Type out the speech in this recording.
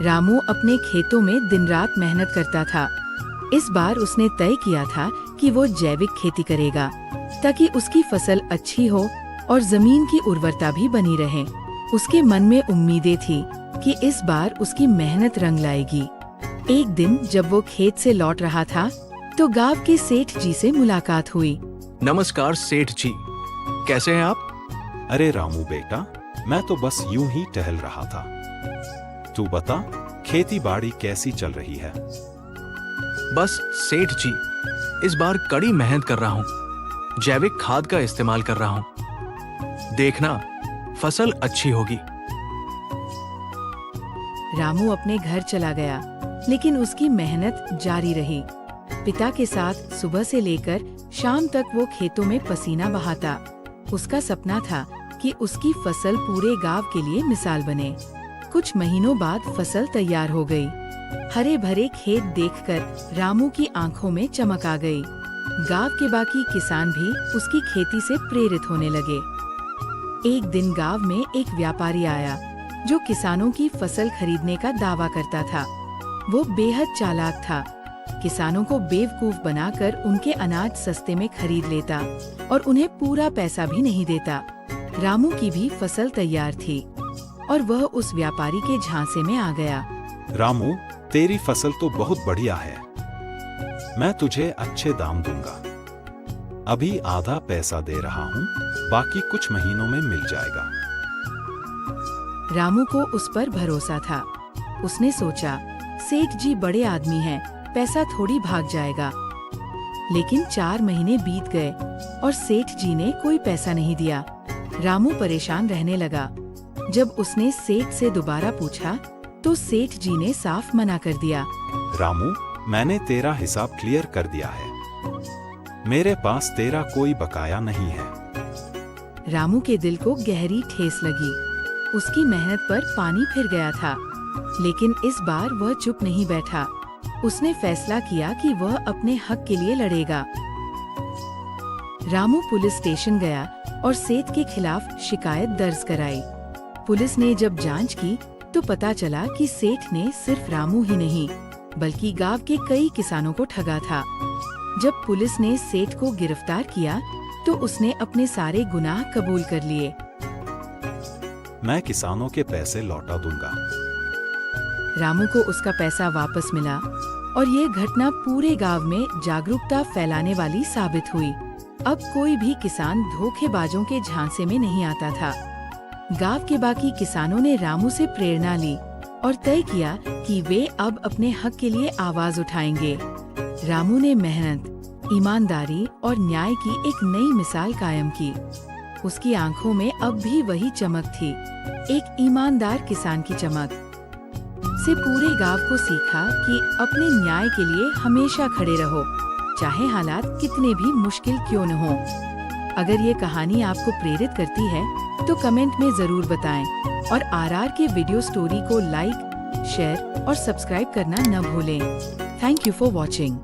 रामू अपने खेतों में दिन रात मेहनत करता था। इस बार उसने तय किया था कि वो जैविक खेती करेगा ताकि उसकी फसल अच्छी हो और जमीन की उर्वरता भी बनी रहे। उसके मन में उम्मीदें थी कि इस बार उसकी मेहनत रंग लाएगी। एक दिन जब वो खेत से लौट रहा था तो गांव के सेठ जी से मुलाकात हुई। नमस्कार सेठ जी, कैसे हैं आप? अरे रामू बेटा, मैं तो बस यूं ही टहल रहा था। तू बता, खेती बाड़ी कैसी चल रही है? बस सेठ जी, इस बार कड़ी मेहनत कर रहा हूँ। जैविक खाद का इस्तेमाल कर रहा हूँ। देखना, फसल अच्छी होगी। रामू अपने घर चला गया, लेकिन उसकी मेहनत जारी रही। पिता के साथ सुबह से लेकर शाम तक वो खेतों में पसीना बहाता। उसका सपना था कि उसकी फसल पूरे गांव के लिए मिसाल बने। कुछ महीनों बाद फसल तैयार हो गई। हरे भरे खेत देखकर रामू की आंखों में चमक आ गई। गांव के बाकी किसान भी उसकी खेती से प्रेरित होने लगे। एक दिन गांव में एक व्यापारी आया जो किसानों की फसल खरीदने का दावा करता था। वो बेहद चालाक था। किसानों को बेवकूफ बनाकर उनके अनाज सस्ते में खरीद लेता और उन्हें पूरा पैसा भी नहीं देता। रामू की भी फसल तैयार थी और वह उस व्यापारी के झांसे में आ गया। रामू, तेरी फसल तो बहुत बढ़िया है। मैं तुझे अच्छे दाम दूंगा। अभी आधा पैसा दे रहा हूँ, बाकी कुछ महीनों में मिल जाएगा। रामू को उस पर भरोसा था। उसने सोचा, सेठ जी बड़े आदमी हैं, पैसा थोड़ी भाग जाएगा। लेकिन 4 महीने बीत गए और सेठ जी ने कोई पैसा नहीं दिया। रामू परेशान रहने लगा। जब उसने सेठ से दोबारा पूछा तो सेठ जी ने साफ मना कर दिया। रामू, मैंने तेरा हिसाब क्लियर कर दिया है। मेरे पास तेरा कोई बकाया नहीं है। रामू के दिल को गहरी ठेस लगी। उसकी मेहनत पर पानी फिर गया था, लेकिन इस बार वह चुप नहीं बैठा। उसने फैसला किया कि वह अपने हक के लिए लड़ेगा। रामू पुलिस स्टेशन गया और सेठ के खिलाफ शिकायत दर्ज कराई। पुलिस ने जब जांच की तो पता चला कि सेठ ने सिर्फ रामू ही नहीं बल्कि गांव के कई किसानों को ठगा था। जब पुलिस ने सेठ को गिरफ्तार किया तो उसने अपने सारे गुनाह कबूल कर लिए। मैं किसानों के पैसे लौटा दूंगा। रामू को उसका पैसा वापस मिला और ये घटना पूरे गांव में जागरूकता फैलाने वाली साबित हुई। अब कोई भी किसान धोखेबाजों के झांसे में नहीं आता था। गांव के बाकी किसानों ने रामू से प्रेरणा ली और तय किया कि वे अब अपने हक के लिए आवाज उठाएंगे। रामू ने मेहनत, ईमानदारी और न्याय की एक नई मिसाल कायम की। उसकी आंखों में अब भी वही चमक थी, एक ईमानदार किसान की चमक। से पूरे गांव को सीखा कि अपने न्याय के लिए हमेशा खड़े रहो, चाहे हालात कितने भी मुश्किल क्यों न हो। अगर ये कहानी आपको प्रेरित करती है तो कमेंट में जरूर बताएं और आरआर के वीडियो स्टोरी को लाइक, शेयर और सब्सक्राइब करना न भूलें। Thank you for watching.